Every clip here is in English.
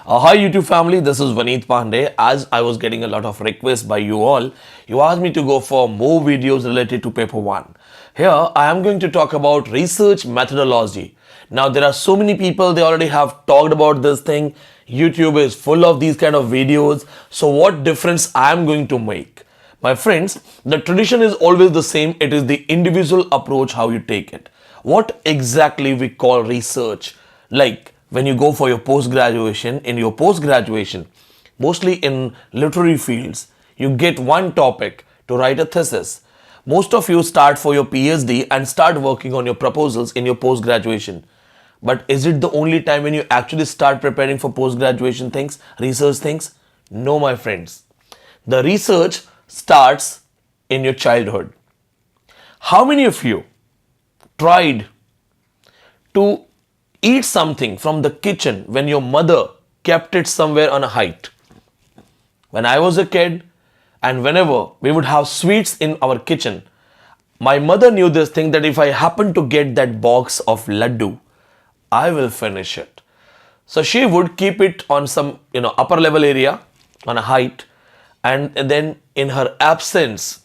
Hi YouTube family, this is Vaneet Pandey. As I was getting a lot of requests by you all, you asked me to go for more videos related to paper 1. Here I am going to talk about research methodology. Now there are so many people, they already have talked about this thing. YouTube is full of these kind of videos. So what difference I am going to make? My friends, the tradition is always the same. It is the individual approach how you take it. What exactly we call research? Like when you go for your post-graduation, in your post-graduation, mostly in literary fields, you get one topic to write a thesis. Most of you start for your PhD and start working on your proposals in your post-graduation. But is it the only time when you actually start preparing for post-graduation things, research things? No, my friends. The research starts in your childhood. How many of you tried to eat something from the kitchen when your mother kept it somewhere on a height? When I was a kid, and whenever we would have sweets in our kitchen, my mother knew this thing that if I happen to get that box of laddu, I will finish it. So she would keep it on some upper level area on a height, and then in her absence,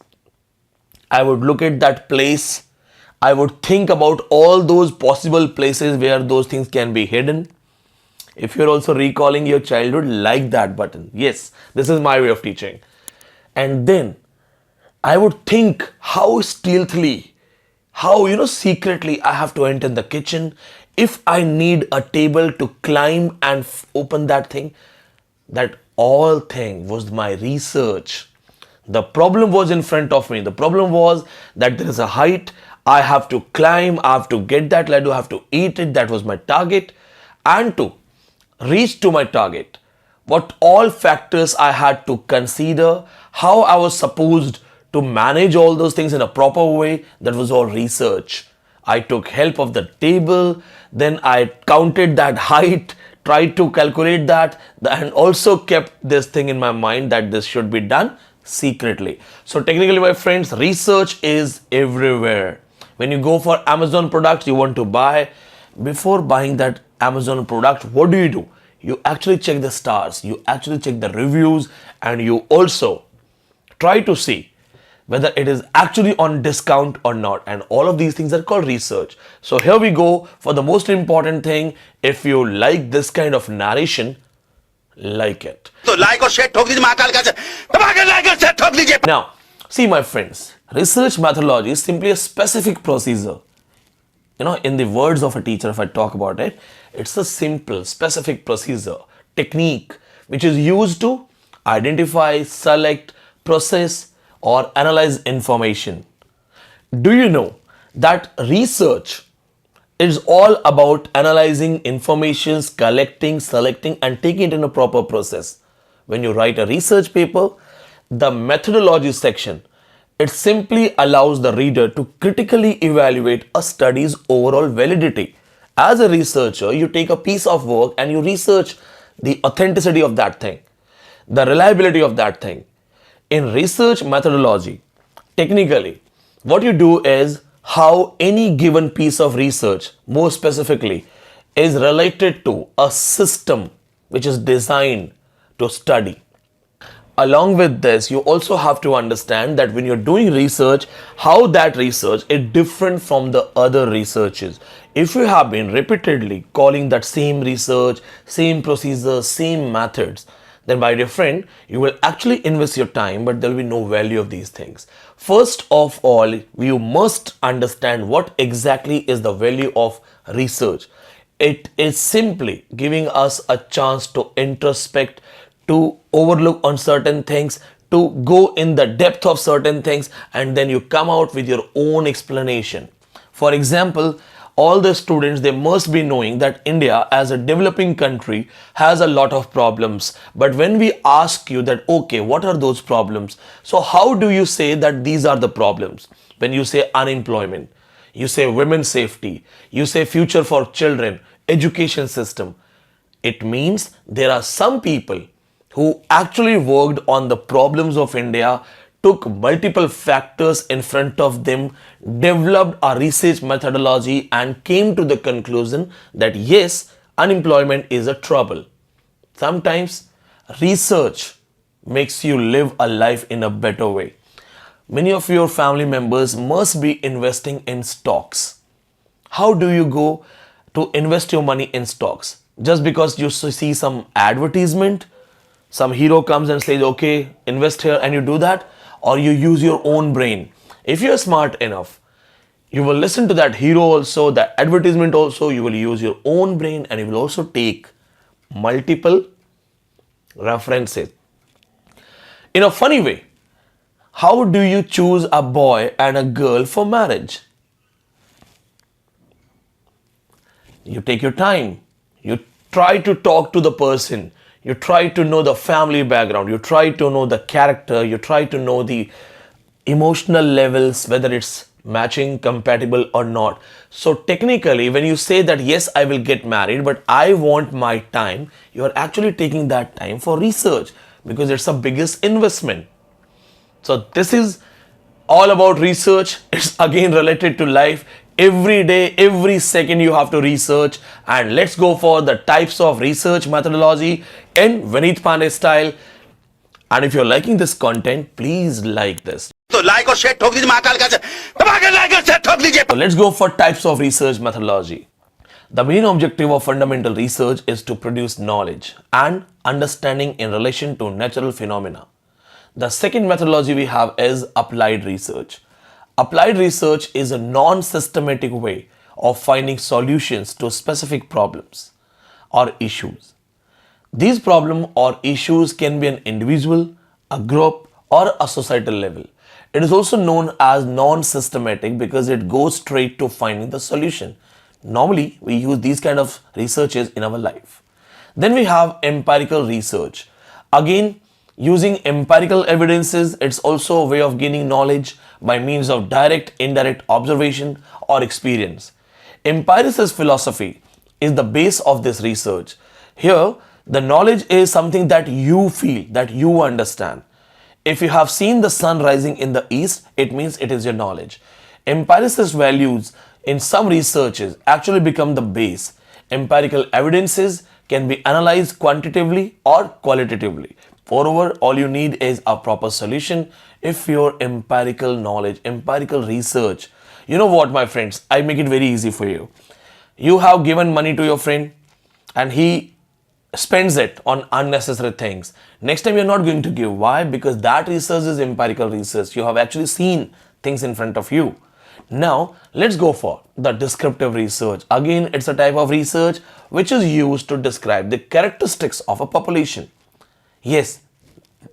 I would look at that place. I would think about all those possible places where those things can be hidden. If you're also recalling your childhood, like that button. Yes, this is my way of teaching. And then I would think how stealthily, how secretly I have to enter the kitchen. If I need a table to climb and open that thing, that all thing was my research. The problem was in front of me. The problem was that there is a height. I have to climb. I have to get that laddu. I have to eat it. That was my target. And to reach to my target, what all factors I had to consider, how I was supposed to manage all those things in a proper way, that was all research. I took help of the table. Then I counted that height, tried to calculate that, and also kept this thing in my mind that this should be done secretly. So technically, my friends, research is everywhere. When you go for Amazon products you want to buy, before buying that Amazon product, what do? You actually check the stars, you actually check the reviews, and you also try to see whether it is actually on discount or not. And all of these things are called research. So here we go for the most important thing. If you like this kind of narration, like it. तो like और share ठोक दीजिए महाकाल का दबा के like और share ठोक दीजिए. Now, see my friends, research methodology is simply a specific procedure. In the words of a teacher, if I talk about it, it's a simple, specific procedure, technique, which is used to identify, select, process, or analyze information. Do you know that research is all about analyzing informations, collecting, selecting, and taking it in a proper process? When you write a research paper, the methodology section, it simply allows the reader to critically evaluate a study's overall validity. As a researcher, you take a piece of work and you research the authenticity of that thing, the reliability of that thing. In research methodology, technically, what you do is how any given piece of research, more specifically, is related to a system which is designed to study. Along with this, you also have to understand that when you're doing research, how that research is different from the other researches. If you have been repeatedly calling that same research, same procedures, same methods, then my dear friend, you will actually invest your time, but there will be no value of these things. First of all, you must understand what exactly is the value of research. It is simply giving us a chance to introspect, to overlook on certain things, to go in the depth of certain things, and then you come out with your own explanation. For example, all the students, they must be knowing that India as a developing country has a lot of problems. But when we ask you that, okay, what are those problems? So how do you say that these are the problems? When you say unemployment, you say women's safety, you say future for children, education system, it means there are some people who actually worked on the problems of India, took multiple factors in front of them, developed a research methodology, and came to the conclusion that yes, unemployment is a trouble. Sometimes research makes you live a life in a better way. Many of your family members must be investing in stocks. How do you go to invest your money in stocks? Just because you see some advertisement, some hero comes and says, okay, invest here, and you do that, or you use your own brain. If you're smart enough, you will listen to that hero also, that advertisement also, you will use your own brain, and you will also take multiple references. In a funny way, how do you choose a boy and a girl for marriage? You take your time. You try to talk to the person. You try to know the family background. You try to know the character. You try to know the emotional levels, whether it's matching, compatible or not. So technically, when you say that, yes, I will get married, but I want my time, you are actually taking that time for research because it's the biggest investment. So this is all about research. It's again related to life. Every day, every second you have to research. And let's go for the types of research methodology in Vineet Pandey style. And if you're liking this content, please like this. तो like और share ठोक दीजिए महाकाल का दबा के like और share ठोक दीजिए So let's go for types of research methodology. The main objective of fundamental research is to produce knowledge and understanding in relation to natural phenomena. The second methodology we have is applied research. Applied research is a non-systematic way of finding solutions to specific problems or issues. These problems or issues can be an individual, a group, or a societal level. It is also known as non-systematic because it goes straight to finding the solution. Normally, we use these kind of researches in our life. Then we have empirical research. Again, using empirical evidences, it's also a way of gaining knowledge by means of direct, indirect observation or experience. Empiricist philosophy is the base of this research. Here, the knowledge is something that you feel, that you understand. If you have seen the sun rising in the east, it means it is your knowledge. Empiricist values in some researches actually become the base. Empirical evidences can be analyzed quantitatively or qualitatively. Moreover, all you need is a proper solution. If your empirical knowledge, empirical research, you know what, my friends, I make it very easy for you. You have given money to your friend and he spends it on unnecessary things. Next time you're not going to give. Why? Because that research is empirical research. You have actually seen things in front of you. Now, let's go for the descriptive research. Again, it's a type of research which is used to describe the characteristics of a population. Yes,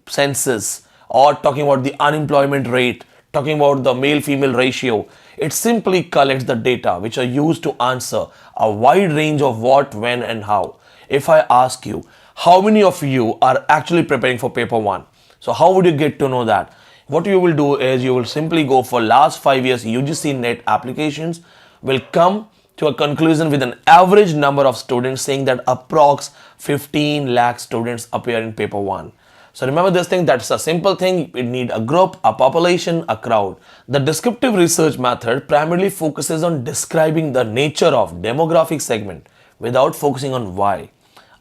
census, or talking about the unemployment rate, talking about the male-female ratio. It simply collects the data which are used to answer a wide range of what, when and how. If I ask you, how many of you are actually preparing for paper 1? So how would you get to know that? What you will do is you will simply go for last 5 years UGC NET applications, will come to a conclusion with an average number of students saying that approx 15 lakh students appear in paper 1. So remember this thing, that's a simple thing. You need a group, a population, a crowd. The descriptive research method primarily focuses on describing the nature of demographic segment without focusing on why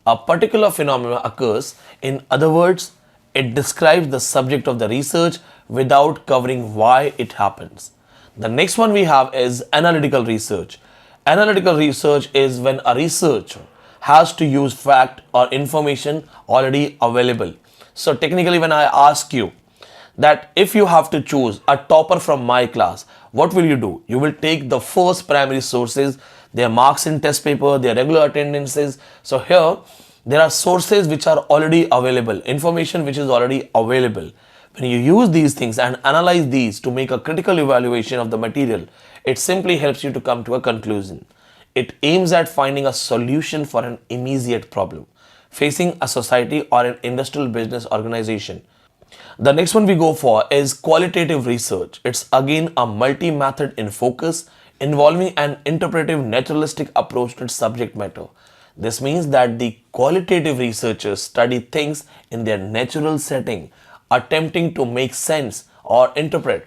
a particular phenomenon occurs. In other words, it describes the subject of the research without covering why it happens. The next one we have is analytical research. Analytical research is when a researcher has to use fact or information already available. So technically, when I ask you that if you have to choose a topper from my class, what will you do? You will take the first primary sources, their marks in test paper, their regular attendances. So here, there are sources which are already available, information which is already available. When you use these things and analyze these to make a critical evaluation of the material, it simply helps you to come to a conclusion. It aims at finding a solution for an immediate problem facing a society or an industrial business organization. The next one we go for is qualitative research. It's again a multi-method in focus involving an interpretive naturalistic approach to its subject matter. This means that the qualitative researchers study things in their natural setting, attempting to make sense or interpret.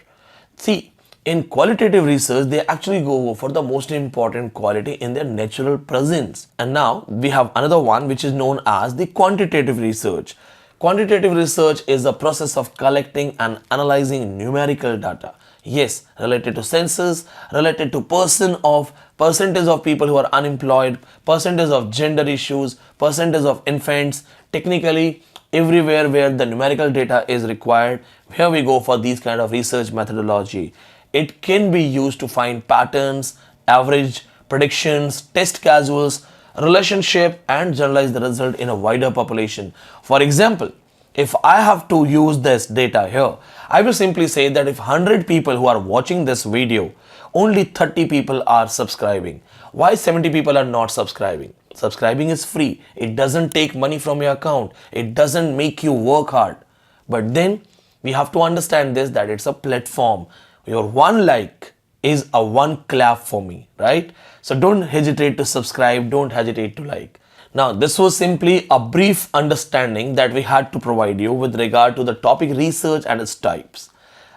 See, In qualitative research, they actually go for the most important quality in their natural presence. And now we have another one which is known as the quantitative research. Quantitative research is the process of collecting and analyzing numerical data. Yes, related to census, related to percentage of people who are unemployed, percentage of gender issues, percentage of infants, technically everywhere where the numerical data is required, here we go for these kind of research methodology. It can be used to find patterns, average, predictions, test casuals, relationship and generalize the result in a wider population. For example, if I have to use this data here, I will simply say that if 100 people who are watching this video, only 30 people are subscribing. Why 70 people are not subscribing? Subscribing is free. It doesn't take money from your account. It doesn't make you work hard. But then we have to understand this, that it's a platform. Your one like is a one clap for me, right? So don't hesitate to subscribe, don't hesitate to like. Now, this was simply a brief understanding that we had to provide you with regard to the topic research and its types.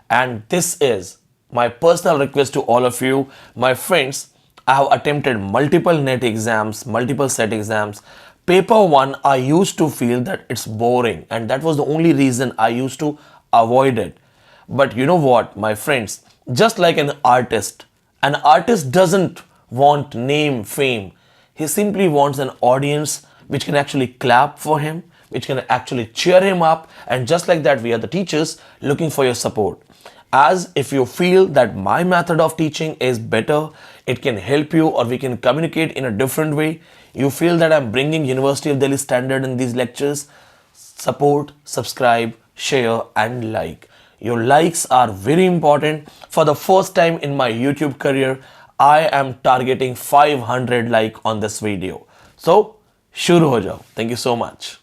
And this is my personal request to all of you, my friends. I have attempted multiple NET exams, multiple SET exams. Paper 1, I used to feel that it's boring, and that was the only reason I used to avoid it. But you know what, my friends, just like an artist doesn't want name, fame. He simply wants an audience which can actually clap for him, which can actually cheer him up. And just like that, we are the teachers looking for your support. As if you feel that my method of teaching is better, it can help you, or we can communicate in a different way, you feel that I'm bringing University of Delhi standard in these lectures, support, subscribe, share and like. Your likes are very important. For the first time in my YouTube career, I am targeting 500 like on this video. So, shuru ho jao. Thank you so much.